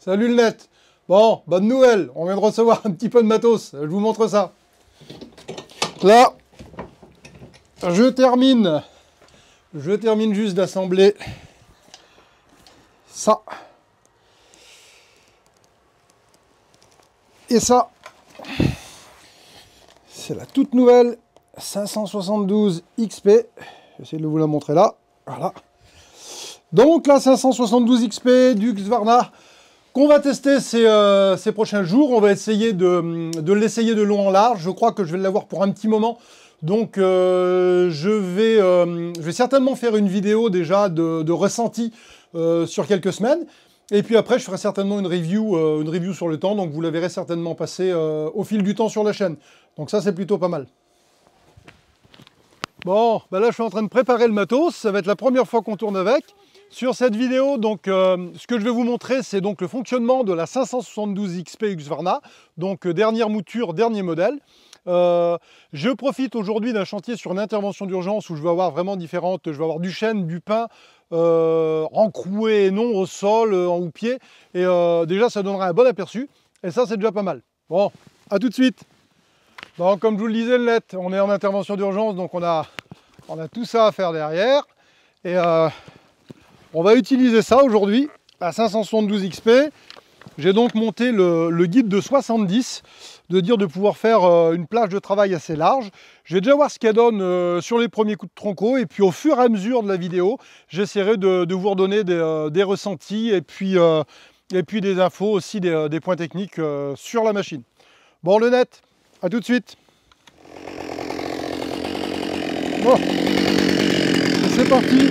Salut le net. Bon, bonne nouvelle, on vient de recevoir un petit peu de matos, je vous montre ça. Là, je termine juste d'assembler ça. Et ça, c'est la toute nouvelle 572 XP. J'essaie de vous la montrer là. Voilà. Donc la 572 XP du Husqvarna qu'on va tester ces prochains jours. On va essayer de l'essayer de long en large. Je crois que je vais l'avoir pour un petit moment. Donc je vais certainement faire une vidéo déjà de ressenti sur quelques semaines. Et puis après, je ferai certainement une review sur le temps. Donc vous la verrez certainement passer au fil du temps sur la chaîne. Donc ça, c'est plutôt pas mal. Bon, ben là, je suis en train de préparer le matos. Ça va être la première fois qu'on tourne avec. Sur cette vidéo, donc, ce que je vais vous montrer, c'est donc le fonctionnement de la 572 XP Husqvarna. Donc, dernière mouture, dernier modèle. Je profite aujourd'hui d'un chantier sur une intervention d'urgence où je vais avoir vraiment différentes. Je vais avoir du chêne, du pin, encroué et non au sol, en houppier. Et déjà, ça donnera un bon aperçu. Et ça, c'est déjà pas mal. Bon, à tout de suite. Donc, comme je vous le disais, le net, on est en intervention d'urgence, donc on a tout ça à faire derrière. Et on va utiliser ça aujourd'hui, la 572 XP. J'ai donc monté le guide de 70, de pouvoir faire une plage de travail assez large. Je vais déjà voir ce qu'elle donne sur les premiers coups de tronco, et puis au fur et à mesure de la vidéo, j'essaierai de vous redonner des ressentis, et puis des infos aussi, des points techniques sur la machine. Bon, le net, à tout de suite. Bon, c'est parti.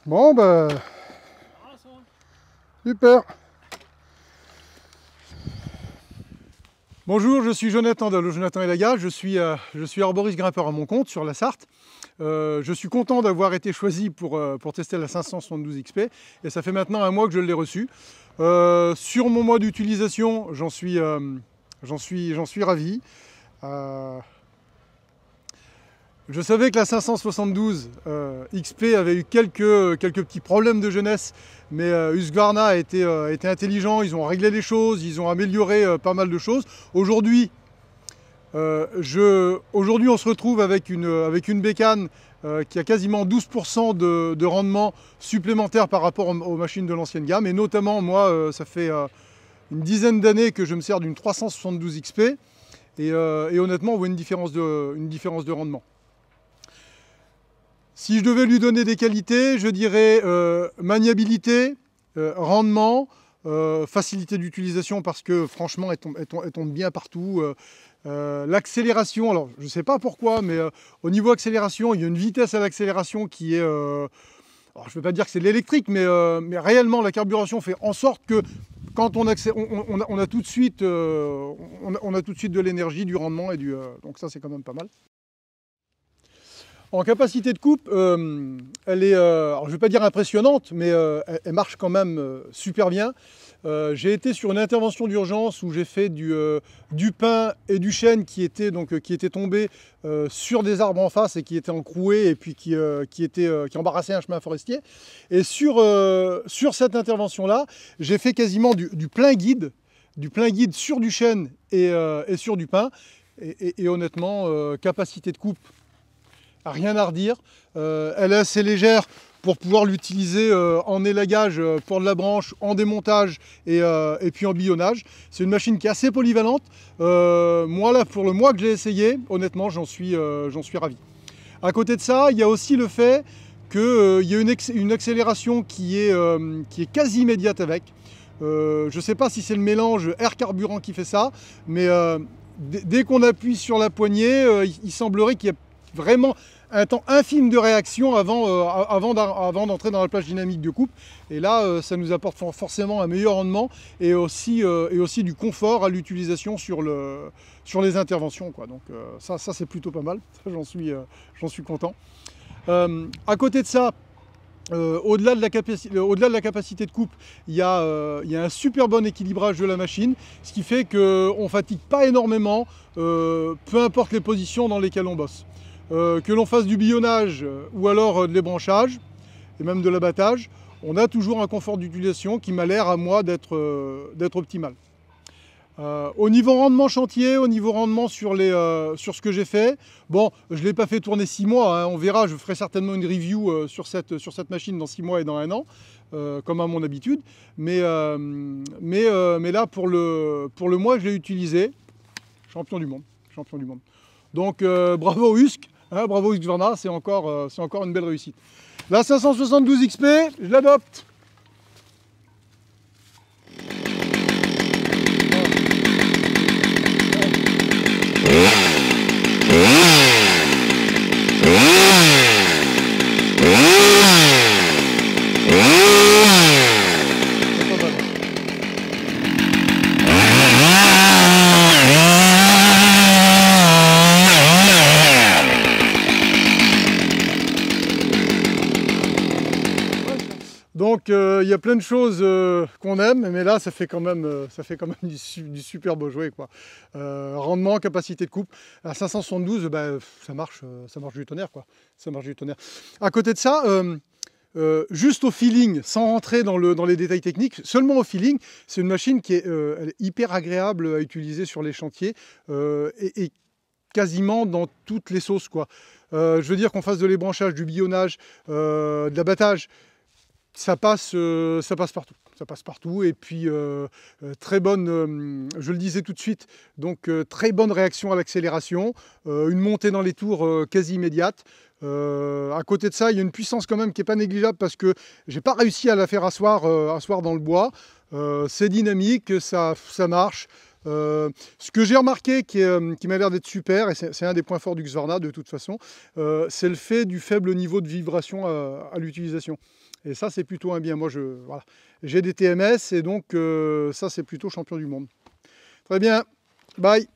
Bon, ben, super. Bonjour, je suis Jonathan de Jonathan et Laga. Je suis arboriste grimpeur à mon compte sur la Sarthe. Je suis content d'avoir été choisi pour tester la 572 XP et ça fait maintenant un mois que je l'ai reçu. Sur mon mois d'utilisation, j'en suis ravi. Je savais que la 572 XP avait eu quelques petits problèmes de jeunesse, mais Husqvarna a été intelligent, ils ont réglé les choses, ils ont amélioré pas mal de choses. Aujourd'hui, on se retrouve avec une bécane qui a quasiment 12% de rendement supplémentaire par rapport aux machines de l'ancienne gamme. Et notamment, moi, ça fait une dizaine d'années que je me sers d'une 372 XP. Et honnêtement, on voit une différence de rendement. Si je devais lui donner des qualités, je dirais maniabilité, rendement, facilité d'utilisation parce que franchement elle tombe bien partout. L'accélération, alors je ne sais pas pourquoi, mais au niveau accélération, il y a une vitesse à l'accélération qui est... alors je ne veux pas dire que c'est de l'électrique, mais réellement la carburation fait en sorte que quand on a tout de suite, on a tout de suite de l'énergie, du rendement, et donc ça c'est quand même pas mal. En capacité de coupe, elle est, alors je ne vais pas dire impressionnante, mais elle marche quand même super bien. J'ai été sur une intervention d'urgence où j'ai fait du pin et du chêne qui étaient tombés sur des arbres en face et qui étaient encroués et puis qui embarrassaient un chemin forestier. Et sur cette intervention-là, j'ai fait quasiment du plein guide sur du chêne et sur du pin. Et honnêtement, capacité de coupe, rien à redire. Elle est assez légère pour pouvoir l'utiliser en élagage pour de la branche, en démontage et puis en billonnage. C'est une machine qui est assez polyvalente. Moi là, pour le mois que j'ai essayé, honnêtement, j'en suis ravi. À côté de ça, il y a aussi le fait qu'il y a une accélération qui est quasi immédiate avec. Je ne sais pas si c'est le mélange air carburant qui fait ça, mais dès qu'on appuie sur la poignée, il semblerait qu'il y ait vraiment un temps infime de réaction avant d'entrer dans la plage dynamique de coupe. Et là, ça nous apporte forcément un meilleur rendement et aussi du confort à l'utilisation sur les interventions, quoi. Donc ça c'est plutôt pas mal, j'en suis content. À côté de ça, au-delà de la capacité de coupe, il y a un super bon équilibrage de la machine, ce qui fait qu'on ne fatigue pas énormément, peu importe les positions dans lesquelles on bosse. Que l'on fasse du billonnage ou alors de l'ébranchage et même de l'abattage, on a toujours un confort d'utilisation qui m'a l'air à moi d'être optimal. Au niveau rendement chantier, au niveau rendement sur ce que j'ai fait, bon, je ne l'ai pas fait tourner 6 mois, hein, on verra, je ferai certainement une review sur cette machine dans 6 mois et dans 1 an, comme à mon habitude, mais là, pour le mois que je l'ai utilisé, champion du monde. Donc bravo Husk, hein, bravo Husqvarna, c'est encore une belle réussite. La 572 XP, je l'adopte. Donc il y a plein de choses qu'on aime, mais là ça fait quand même du super beau jouet, quoi. Rendement, capacité de coupe, à 572, bah, ça marche du tonnerre, quoi. Ça marche du tonnerre. À côté de ça, juste au feeling, sans rentrer dans les détails techniques, seulement au feeling, c'est une machine qui elle est hyper agréable à utiliser sur les chantiers et quasiment dans toutes les sauces, quoi. Je veux dire qu'on fasse de l'ébranchage, du billonnage, de l'abattage, ça passe partout. Ça passe partout et puis très bonne, je le disais tout de suite, donc très bonne réaction à l'accélération, une montée dans les tours quasi immédiate. À côté de ça, il y a une puissance quand même qui n'est pas négligeable parce que j'ai pas réussi à la faire asseoir dans le bois. C'est dynamique, ça marche. Ce que j'ai remarqué qui m'a l'air d'être super, et c'est un des points forts du Husqvarna de toute façon, c'est le fait du faible niveau de vibration à l'utilisation. Et ça, c'est plutôt un bien. Moi, voilà, j'ai des TMS et donc ça, c'est plutôt champion du monde. Très bien, bye.